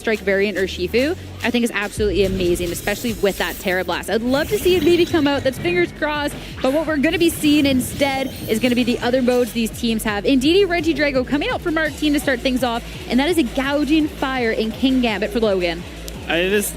Strike variant or Shifu, I think is absolutely amazing, especially with that Terra Blast. I'd love to see it maybe come out, that's fingers crossed, but what we're going to be seeing instead is going to be the other modes these teams have. Indeed, Regidrago coming out for Martine to start things off, and that is a Gouging Fire in King Gambit for Logan. This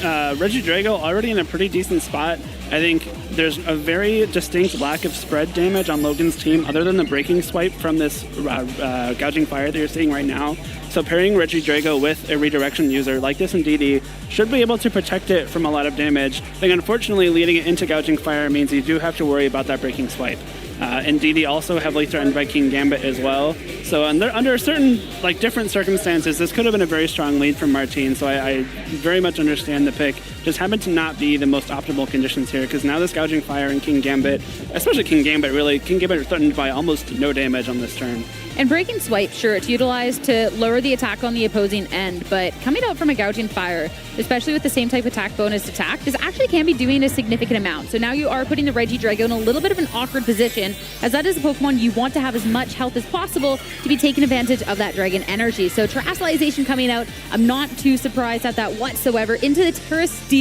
Regidrago already in a pretty decent spot. I think there's a very distinct lack of spread damage on Logan's team other than the breaking swipe from this Gouging Fire that you're seeing right now. So pairing Regidrago with a redirection user like this in DD should be able to protect it from a lot of damage. I think unfortunately leading it into Gouging Fire means you do have to worry about that breaking swipe. And DD also heavily threatened by King Gambit as well. So under certain different circumstances, this could have been a very strong lead from Martine. So I very much understand the pick. Just happened to not be the most optimal conditions here, because now this Gouging Fire and King Gambit, especially King Gambit, really, King Gambit is threatened by almost no damage on this turn. And Breaking Swipe, sure, it's utilized to lower the attack on the opposing end, but coming out from a Gouging Fire, especially with the same type of attack bonus attack, this actually can be doing a significant amount. So now you are putting the Regidrago in a little bit of an awkward position, as that is a Pokemon you want to have as much health as possible to be taking advantage of that Dragon energy. So Terastallization coming out, I'm not too surprised at that whatsoever, into the Terra Steel.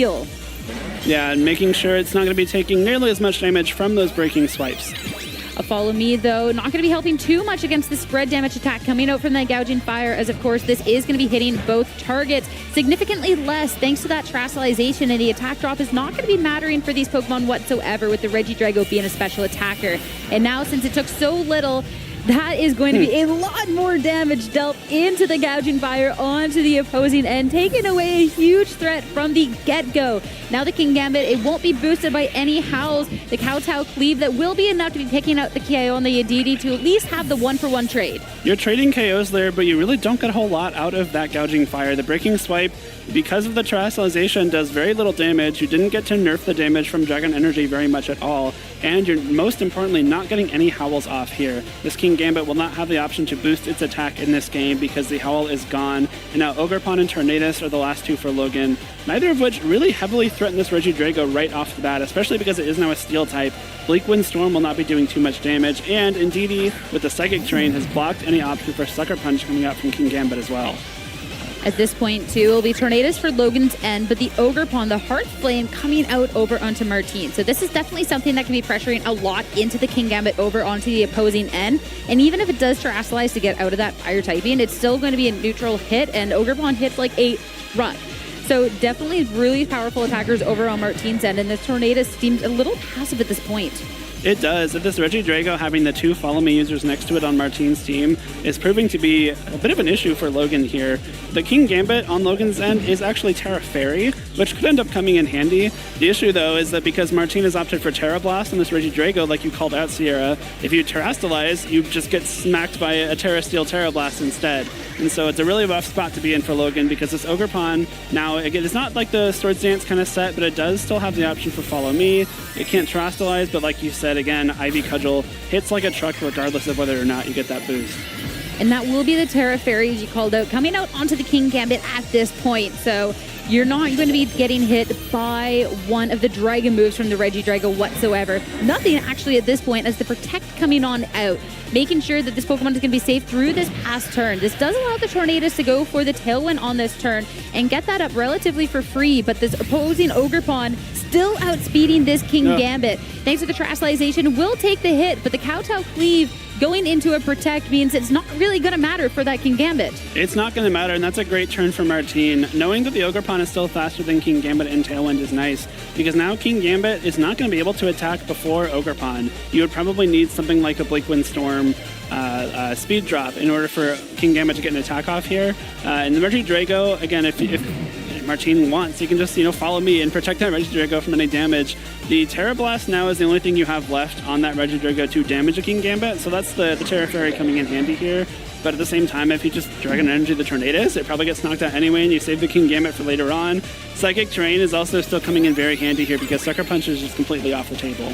Yeah, and making sure it's not going to be taking nearly as much damage from those breaking swipes. A Follow Me, though, not going to be helping too much against the spread damage attack coming out from that Gouging Fire, as of course this is going to be hitting both targets significantly less thanks to that Terastallization, and the attack drop is not going to be mattering for these Pokemon whatsoever, with the Regidrago being a special attacker. And now, since it took so little, that is going to be a lot more damage dealt into the Gouging Fire onto the opposing end, taking away a huge threat from the get-go. Now the King Gambit, it won't be boosted by any Howls. The Kowtow Cleave, that will be enough to be picking out the KO on the Aditi to at least have the one-for-one trade. You're trading KOs there, but you really don't get a whole lot out of that Gouging Fire. The Breaking Swipe, because of the Terastallization, does very little damage. You didn't get to nerf the damage from Dragon Energy very much at all, and you're most importantly not getting any Howls off here. This King Gambit will not have the option to boost its attack in this game because the Howl is gone, and now Ogerpon and Tornadus are the last two for Logan, neither of which really heavily threaten this Regidrago right off the bat, especially because it is now a Steel type. Bleak Wind Storm will not be doing too much damage, and Indeedee, with the Psychic Terrain, has blocked any option for Sucker Punch coming out from King Gambit as well. At this point, too, it will be Tornadus for Logan's end, but the Ogerpon, the Hearth Flame, coming out over onto Martine. So this is definitely something that can be pressuring a lot into the King Gambit over onto the opposing end. And even if it does Terastallize to get out of that Fire typing, it's still going to be a neutral hit, and Ogerpon hits like a run. So definitely really powerful attackers over on Martine's end, and this Tornadus seems a little passive at this point. It does. This Regidrago having the two Follow Me users next to it on Martine's team is proving to be a bit of an issue for Logan here. The King Gambit on Logan's end is actually Terra Fairy, which could end up coming in handy. The issue, though, is that because Martine has opted for Terra Blast on this Regidrago, like you called out, Sierra, if you Terastallize, you just get smacked by a Terra Steel Terra Blast instead. And so it's a really rough spot to be in for Logan, because this Ogerpon, now, again, it's not like the Swords Dance kind of set, but it does still have the option for Follow Me. It can't Terastallize, but like you said, again, Ivy Cudgel hits like a truck regardless of whether or not you get that boost. And that will be the Terra Fairy, as you called out, coming out onto the King Gambit at this point. So you're not going to be getting hit by one of the Dragon moves from the Regidrago whatsoever. Nothing actually at this point, as the Protect coming on out, making sure that this Pokemon is going to be safe through this past turn. This does allow the Tornadus to go for the Tailwind on this turn and get that up relatively for free, but this opposing Ogerpon still outspeeding this King Gambit. Thanks to the Terastallization, will take the hit, but the Kowtow Cleave going into a Protect means it's not really going to matter for that King Gambit. It's not going to matter, and that's a great turn for Martine. Knowing that the Ogerpon is still faster than King Gambit in Tailwind is nice, because now King Gambit is not going to be able to attack before Ogerpon. You would probably need something like a Bleak Wind Storm speed drop in order for King Gambit to get an attack off here. And the Regidrago, again, if Martine wants, he can just, Follow Me and protect that Regidrago from any damage. The Terra Blast now is the only thing you have left on that Regidrago to damage a King Gambit, so that's the Terra Fairy coming in handy here. But at the same time, if you just Dragon Energy the Tornadus, it probably gets knocked out anyway, and you save the King Gambit for later on. Psychic Terrain is also still coming in very handy here, because Sucker Punch is just completely off the table.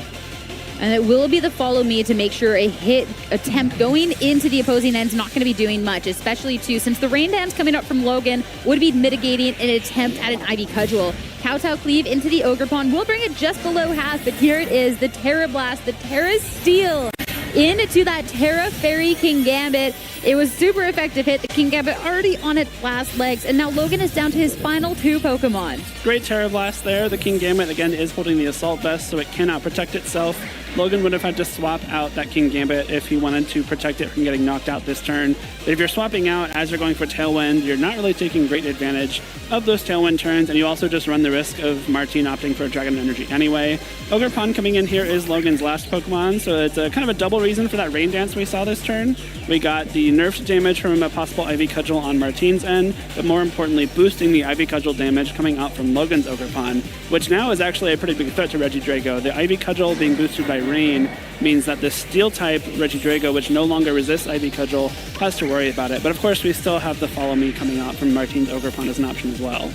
And it will be the Follow Me to make sure a hit attempt going into the opposing end's not going to be doing much, especially too since the Rain Dance coming up from Logan would be mitigating an attempt at an Ivy Cudgel. Kowtow Cleave into the Ogerpon will bring it just below half, but here it is, the Terra Blast, the Terra Steel into that Terra Fairy King Gambit. It was super effective hit. The King Gambit already on its last legs, and now Logan is down to his final 2 Pokemon. Great Terra Blast there. The King Gambit, again, is holding the Assault Vest, so it cannot protect itself. Logan would have had to swap out that King Gambit if he wanted to protect it from getting knocked out this turn. But if you're swapping out as you're going for Tailwind, you're not really taking great advantage of those Tailwind turns, and you also just run the risk of Martine opting for Dragon Energy anyway. Ogerpon coming in here is Logan's last Pokemon, so it's a kind of a double reason for that Rain Dance we saw this turn. We got the nerfed damage from a possible Ivy Cudgel on Martine's end, but more importantly, boosting the Ivy Cudgel damage coming out from Logan's Ogerpon, which now is actually a pretty big threat to Regidrago. The Ivy Cudgel being boosted by Rain means that the Steel-type Regidrago, which no longer resists Ivy Cudgel, has to worry about it. But of course, we still have the Follow Me coming out from Martine's Ogerpon as an option as well.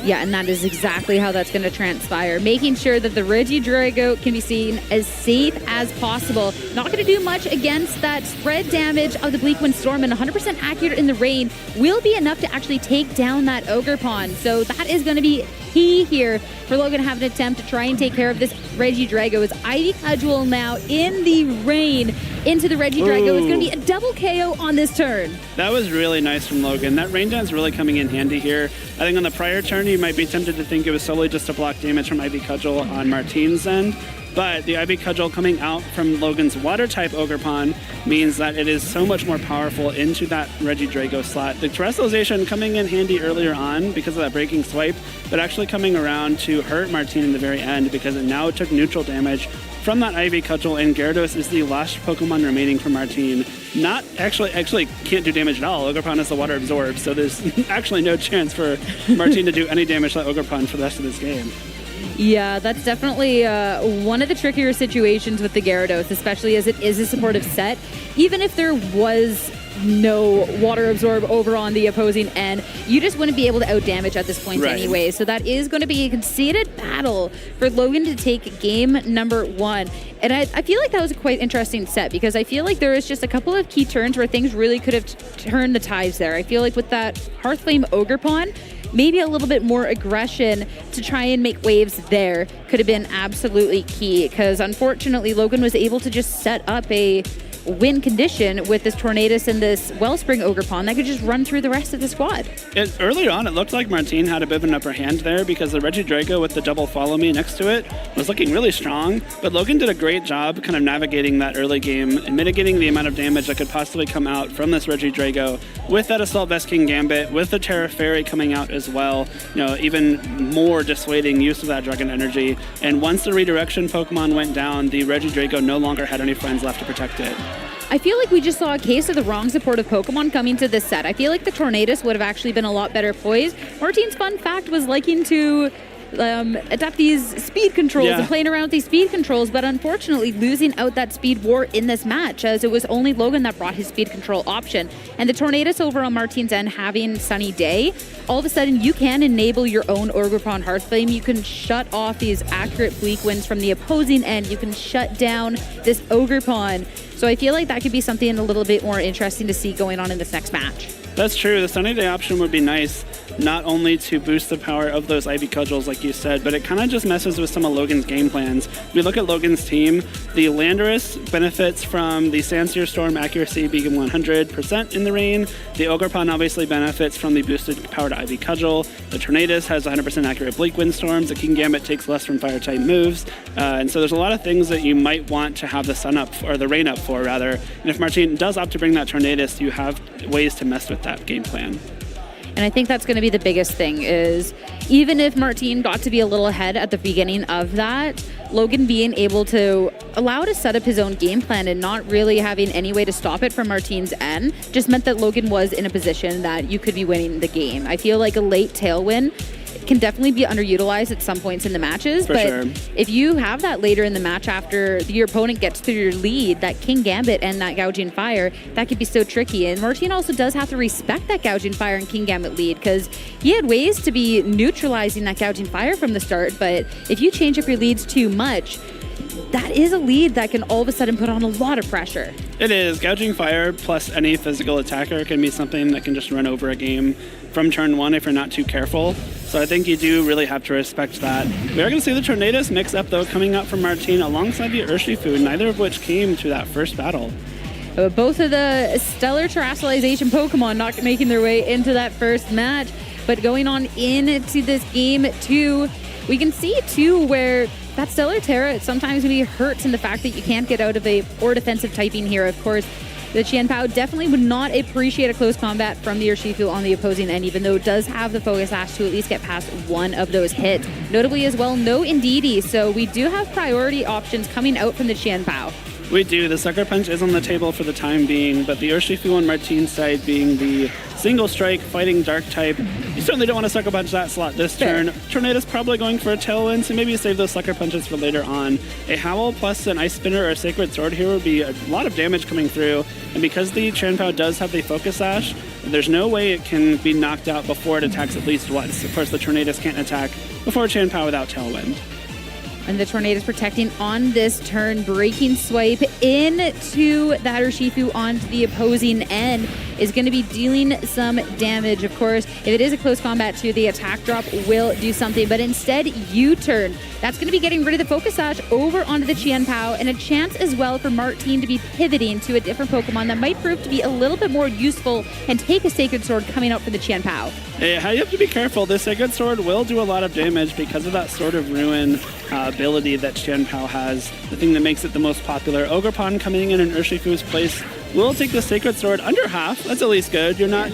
Yeah, and that is exactly how that's going to transpire, making sure that the Regidrago can be seen as safe as possible. Not going to do much against that spread damage of the Bleak Wind Storm, and 100% accurate in the rain will be enough to actually take down that Ogerpon. So that is going to be key here for Logan to have an attempt to try and take care of this Regidrago. As Ivy Cudgel now in the rain into the Regidrago is going to be a double KO on this turn. That was really nice from Logan. That Rain Dance really coming in handy here. I think on the prior turn, you might be tempted to think it was solely just to block damage from Ivy Cudgel on Martine's end. But the Ivy Cudgel coming out from Logan's Water-type Ogerpon means that it is so much more powerful into that Regidrago slot. The Terrestrialization coming in handy earlier on because of that breaking swipe, but actually coming around to hurt Martine in the very end because it now took neutral damage from that Ivy Cudgel, and Gyarados is the last Pokemon remaining for Martine. Not actually can't do damage at all. Ogerpon is the Water Absorb, so there's actually no chance for Martine to do any damage to that Ogerpon for the rest of this game. Yeah, that's definitely one of the trickier situations with the Gyarados, especially as it is a supportive set. Even if there was no Water Absorb over on the opposing end, you just wouldn't be able to outdamage at this point anyway. So that is going to be a conceded battle for Logan to take game number 1. And I feel like that was a quite interesting set because I feel like there was just a couple of key turns where things really could have turned the tides there. I feel like with that Hearthflame Ogerpon, maybe a little bit more aggression to try and make waves there could have been absolutely key, because unfortunately Logan was able to just set up a win condition with this Tornadus and this Wellspring Ogerpon that could just run through the rest of the squad. Earlier on, it looked like Martine had a bit of an upper hand there because the Regidrago with the double Follow Me next to it was looking really strong, but Logan did a great job kind of navigating that early game and mitigating the amount of damage that could possibly come out from this Regidrago with that Assault Vest King Gambit, with the Terra Fairy coming out as well, even more dissuading use of that Dragon Energy. And once the redirection Pokemon went down, the Regidrago no longer had any friends left to protect it. I feel like we just saw a case of the wrong supportive Pokemon coming to this set. I feel like the Tornadus would have actually been a lot better poised. Martine's fun fact was liking to adapt these speed controls and playing around with these speed controls, but unfortunately losing out that speed war in this match, as it was only Logan that brought his speed control option. And the Tornadus over on Martine's end having Sunny Day, all of a sudden you can enable your own Ogerpon Hearthflame. You can shut off these accurate Bleak Winds from the opposing end. You can shut down this Ogerpon. So I feel like that could be something a little bit more interesting to see going on in this next match. That's true. The Sunny Day option would be nice, not only to boost the power of those Ivy Cudgels, like you said, but it kind of just messes with some of Logan's game plans. We look at Logan's team. The Landorus benefits from the Sandsear Storm accuracy being 100% in the rain. The Ogerpon obviously benefits from the boosted power to Ivy Cudgel. The Tornadus has 100% accurate Bleak Wind Storms. The King Gambit takes less from Fire-type moves. And so there's a lot of things that you might want to have the sun up, or the rain up for, rather. And if Martine does opt to bring that Tornadus, you have ways to mess with that game plan. And I think that's going to be the biggest thing, is even if Martine got to be a little ahead at the beginning of that, Logan being able to allow to set up his own game plan and not really having any way to stop it from Martine's end just meant that Logan was in a position that you could be winning the game. I feel like a late tailwind can definitely be underutilized at some points in the matches, if you have that later in the match after your opponent gets through your lead, that King Gambit and that Gouging Fire, that could be so tricky. And Martine also does have to respect that Gouging Fire and King Gambit lead, because he had ways to be neutralizing that Gouging Fire from the start, but if you change up your leads too much, that is a lead that can all of a sudden put on a lot of pressure. It is. Gouging Fire plus any physical attacker can be something that can just run over a game from turn 1 if you're not too careful. So I think you do really have to respect that. We are going to see the Tornadus mix up, though, coming out from Martine alongside the Urshifu, neither of which came to that first battle. Both of the stellar terrestrialization Pokemon not making their way into that first match. But going on into this game 2, we can see too where that stellar Terra sometimes maybe hurts in the fact that you can't get out of a or defensive typing here. Of course, the Qianpao definitely would not appreciate a close combat from the Urshifu on the opposing end, even though it does have the Focus Sash to at least get past one of those hits. Notably as well, no Indeedee, so we do have priority options coming out from the Qianpao. We do. The Sucker Punch is on the table for the time being, but the Urshifu on Martine's side being the single strike fighting dark type, you certainly don't want to Sucker Punch that slot this turn. Tornado's probably going for a Tailwind, so maybe save those Sucker Punches for later on. A Howl plus an Ice Spinner or a Sacred Sword here would be a lot of damage coming through, and because the Qianpao does have the Focus Sash, there's no way it can be knocked out before it attacks at least once. Of course, the Tornadoes can't attack before Qianpao without Tailwind. And the Tornado's protecting on this turn, breaking swipe into that Urshifu onto the opposing end is going to be dealing some damage. Of course, if it is a close combat too, the attack drop will do something, but instead U-turn. That's going to be getting rid of the Focus Sash over onto the Qianpao, and a chance as well for Martine to be pivoting to a different Pokemon that might prove to be a little bit more useful and take a Sacred Sword coming out for the Qianpao. Yeah, you have to be careful. This Sacred Sword will do a lot of damage because of that Sword of Ruin ability that Qianpao has. The thing that makes it the most popular. Ogerpon coming in Urshifu's place will take the Sacred Sword under half. That's at least good. You're not,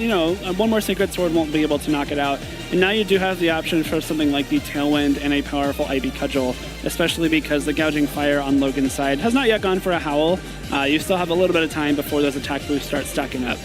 one more Sacred Sword won't be able to knock it out. And now you do have the option for something like the Tailwind and a powerful IB Cudgel, especially because the Gouging Fire on Logan's side has not yet gone for a Howl. You still have a little bit of time before those attack boosts start stacking up.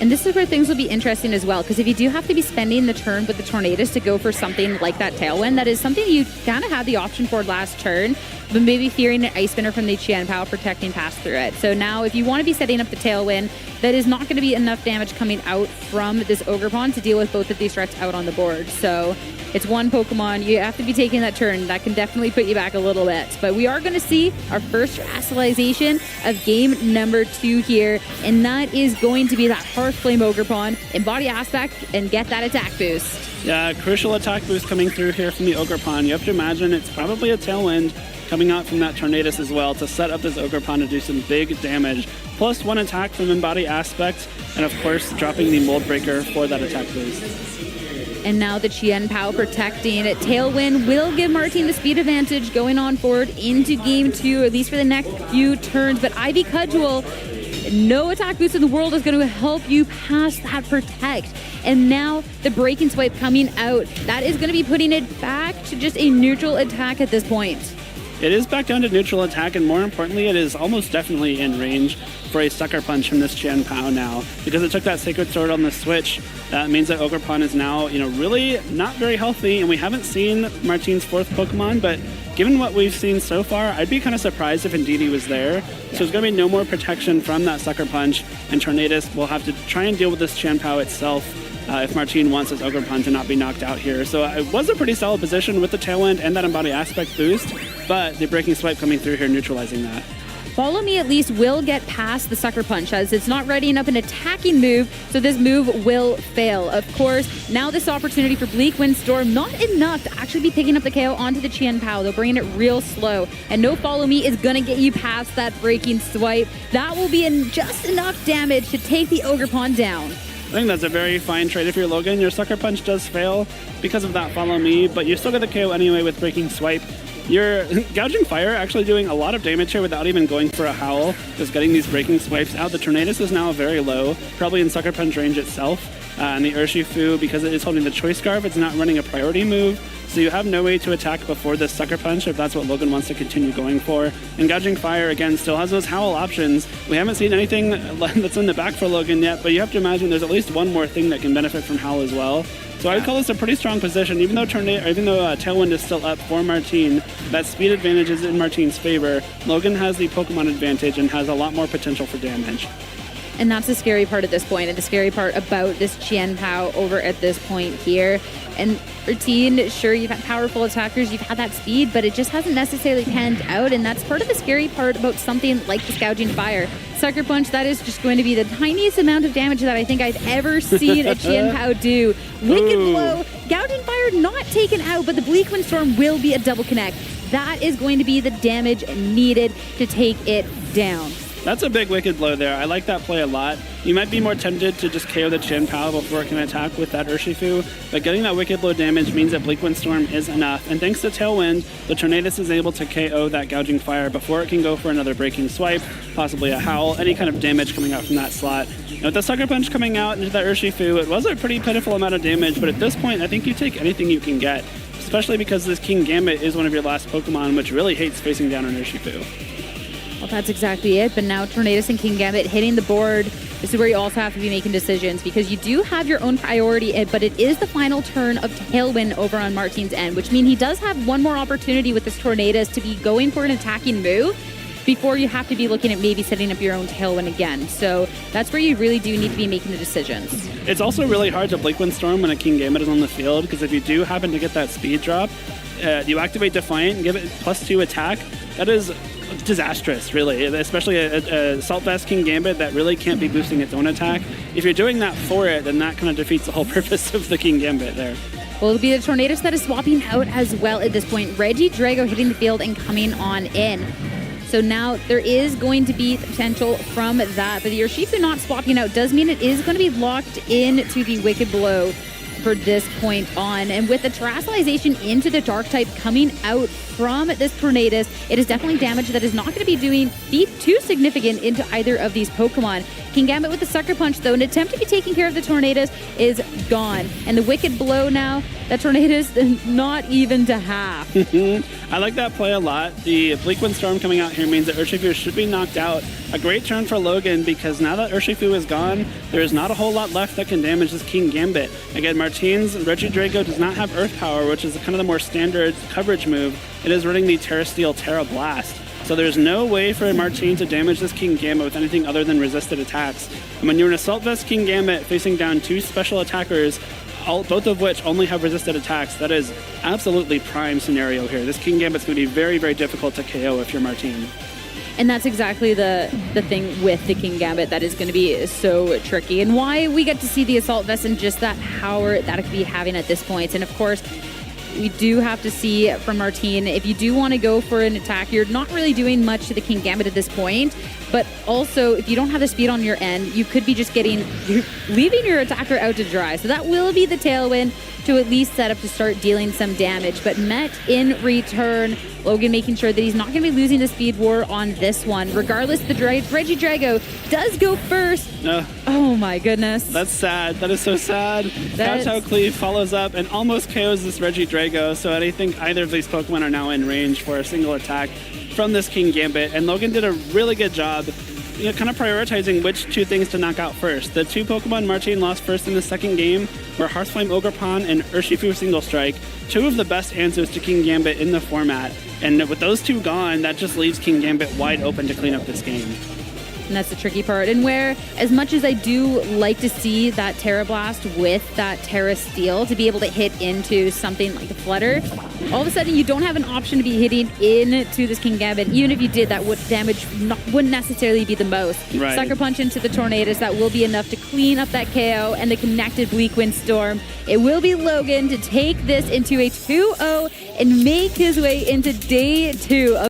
And this is where things will be interesting as well, because if you do have to be spending the turn with the Tornadoes to go for something like that Tailwind, that is something you kind of had the option for last turn, but maybe fearing an Ice Spinner from the Qianpao protecting pass through it. So now if you want to be setting up the Tailwind, that is not going to be enough damage coming out from this Ogerpon to deal with both of these threats out on the board. So it's one Pokemon. You have to be taking that turn. That can definitely put you back a little bit. But we are going to see our first Terastallization of game number 2 here, and that is going to be that Harsh Flame Ogerpon, embody Aspect, and get that attack boost. Yeah, crucial attack boost coming through here from the Ogerpon. You have to imagine it's probably a Tailwind coming out from that Tornadus as well to set up this Ogerpon to do some big damage. Plus 1 attack from Embody Aspect, and of course dropping the Mold Breaker for that attack boost. And now the Qianpao protecting it. Tailwind will give Martine the speed advantage going on forward into game 2, at least for the next few turns. But Ivy Cudgel, no attack boost in the world is going to help you pass that protect. And now the Breaking Swipe coming out. That is going to be putting it back to just a neutral attack at this point. It is back down to neutral attack, and more importantly, it is almost definitely in range for a Sucker Punch from this Qianpao now. Because it took that Sacred Sword on the switch, that means that Ogerpon is now, really not very healthy, and we haven't seen Martine's 4th Pokemon, but given what we've seen so far, I'd be kind of surprised if Indeedee was there. So there's going to be no more protection from that Sucker Punch, and Tornadus will have to try and deal with this Qianpao itself if Martine wants his Ogerpon to not be knocked out here. So it was a pretty solid position with the Tailwind and that Embody Aspect boost, but the Breaking Swipe coming through here neutralizing that. Follow Me at least will get past the Sucker Punch, as it's not readying up an attacking move, so this move will fail. Of course, now this opportunity for Bleak Windstorm, not enough to actually be picking up the KO onto the Qianpao. They're bringing it real slow, and no Follow Me is going to get you past that Breaking Swipe. That will be just enough damage to take the Ogerpon down. I think that's a very fine trade if you're Logan. Your Sucker Punch does fail because of that Follow Me, but you still get the KO anyway with Breaking Swipe. Your Gouging Fire actually doing a lot of damage here without even going for a Howl, just getting these Breaking Swipes out. The Tornadus is now very low, probably in Sucker Punch range itself. And the Urshifu, because it is holding the Choice Scarf, it's not running a priority move. So you have no way to attack before this Sucker Punch if that's what Logan wants to continue going for. And Gouging Fire, again, still has those Howl options. We haven't seen anything that's in the back for Logan yet, but you have to imagine there's at least one more thing that can benefit from Howl as well. So I would call this a pretty strong position, even though Tailwind is still up for Martine. That speed advantage is in Martine's favor. Logan has the Pokemon advantage and has a lot more potential for damage. And that's the scary part at this point, and the scary part about this Qianpao over at this point here. And Martine, sure, you've had powerful attackers, you've had that speed, but it just hasn't necessarily panned out, and that's part of the scary part about something like this Gouging Fire. Sucker Punch, that is just going to be the tiniest amount of damage that I think I've ever seen a Qianpao do. Wicked Blow, Gouging Fire not taken out, but the Bleak Windstorm will be a double connect. That is going to be the damage needed to take it down. That's a big Wicked Blow there. I like that play a lot. You might be more tempted to just KO the Chin Pao before it can attack with that Urshifu, but getting that Wicked Blow damage means that Bleak Wind Storm is enough. And thanks to Tailwind, the Tornadus is able to KO that Gouging Fire before it can go for another Breaking Swipe, possibly a Howl, any kind of damage coming out from that slot. And with the Sucker Punch coming out into that Urshifu, it was a pretty pitiful amount of damage, but at this point, I think you take anything you can get, especially because this King Gambit is one of your last Pokemon, which really hates facing down an Urshifu. Well, that's exactly it. But now Tornadus and King Gambit hitting the board. This is where you also have to be making decisions because you do have your own priority, but it is the final turn of Tailwind over on Martin's end, which means he does have one more opportunity with this Tornadus to be going for an attacking move before you have to be looking at maybe setting up your own Tailwind again. So that's where you really do need to be making the decisions. It's also really hard to Bleak Wind Storm when a King Gambit is on the field because if you do happen to get that speed drop, you activate Defiant and give it +2 attack. That is disastrous, really, especially a Salt Vest King Gambit that really can't be boosting its own attack. If you're doing that for it, then that kind of defeats the whole purpose of the King Gambit there. Well, it'll be the Tornadus that is swapping out as well at this point. Regidrago hitting the field and coming on in. So now there is going to be the potential from that, but the Urshifu not swapping out does mean it is going to be locked into the Wicked Blow for this point on. And with the Terastallization into the Dark type coming out from this Tornadus, it is definitely damage that is not going to be too significant into either of these Pokemon. King Gambit with the Sucker Punch, though, an attempt to be taking care of the Tornadus is gone. And the Wicked Blow now, that Tornadus not even to half. I like that play a lot. The Bleak Wind Storm coming out here means that Urshifu should be knocked out. A great turn for Logan because now that Urshifu is gone, there is not a whole lot left that can damage this King Gambit. Again, Martine's Regidrago does not have Earth Power, which is kind of the more standard coverage move. It is running the Terra Steel Terra Blast. So there's no way for Martine to damage this King Gambit with anything other than resisted attacks. And when you're an Assault Vest King Gambit facing down two special attackers, both of which only have resisted attacks, that is absolutely prime scenario here. This King Gambit's going to be very, very difficult to KO if you're Martine. And that's exactly the thing with the King Gambit that is going to be so tricky, and why we get to see the Assault Vest and just that power that it could be having at this point. And of course, we do have to see from Martine, if you do want to go for an attack, you're not really doing much to the King Gambit at this point. But also, if you don't have the speed on your end, you could be just leaving your attacker out to dry. So that will be the Tailwind to at least set up to start dealing some damage. But met in return, Logan making sure that he's not going to be losing the speed war on this one. Regardless, the Regidrago does go first. Oh my goodness. That's sad. That is so sad. Kowtow Cleave follows up and almost KOs this Regidrago. So I think either of these Pokemon are now in range for a single attack from this King Gambit. And Logan did a really good job, kind of prioritizing which two things to knock out first. The two Pokemon Martine lost first in the second game were Hearthflame Ogerpon and Urshifu Single Strike, two of the best answers to King Gambit in the format. And with those two gone, that just leaves King Gambit wide open to clean up this game. And that's the tricky part. And where, as much as I do like to see that Terra Blast with that Terra Steel to be able to hit into something like the Flutter, all of a sudden you don't have an option to be hitting into this King Gambit. Even if you did, that wouldn't necessarily be the most. Right. Sucker Punch into the Tornadus, that will be enough to clean up that KO and the connected Bleak Wind Storm. It will be Logan to take this into a 2-0 and make his way into day 2 of